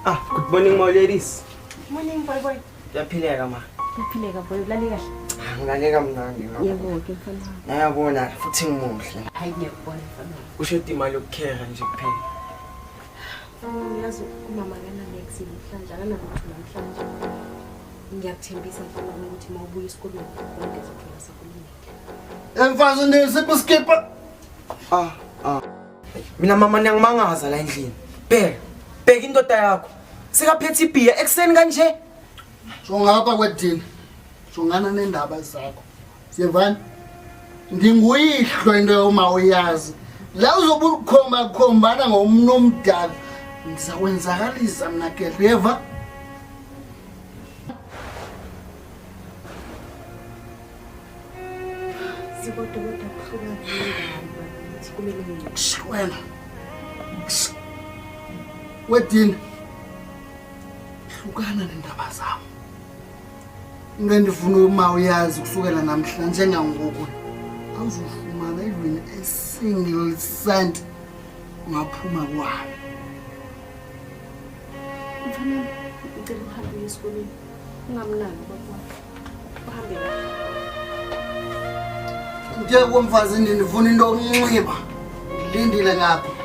Good morning, my ladies. Morning, boy. Yaphileka ma. Yaphileka boy, ulale kahle. Ngilaleka mnandi ngakho. Yebo ke mfana. Ngiyabona futhi ngimuhle. Hayi ngiyakubona mfana. Ushoda imali yokukhera nje kuphela. Ngiyazi umama kana next namhlanje akanalutho namhlanje. Ngiyakuthembisa mfana ukuthi mawubuya esikoleni konke izothola sekulungile. Emfazi nisipho skipper. Mina mama ngiyangimangaza la endlini. Bheka indoda yakho. Sikaphethe ibhiya ekseni kanje. Shongapha kwedini. Shongana nendaba zakho. Siyevana? Nginguyihlo into yoma uyazi. La uzobukhombana ngomuntu omdala. Ngizakwenzakalisa mina ke river. Sibodwa kuhluka ukuthi kumele ngithi Wena. Wedini. Hlukana nendaba zami. Into endifuna uma uyazi kusukela namhlanje njengangoku awuzofumana even a single cent ungaphuma kwami. mfana ngicela uhambe esikoleni. Ungamnani baba. Uhambe la. Ngeke komfazi ndifuna into onxiba. Ngilindile ngapha.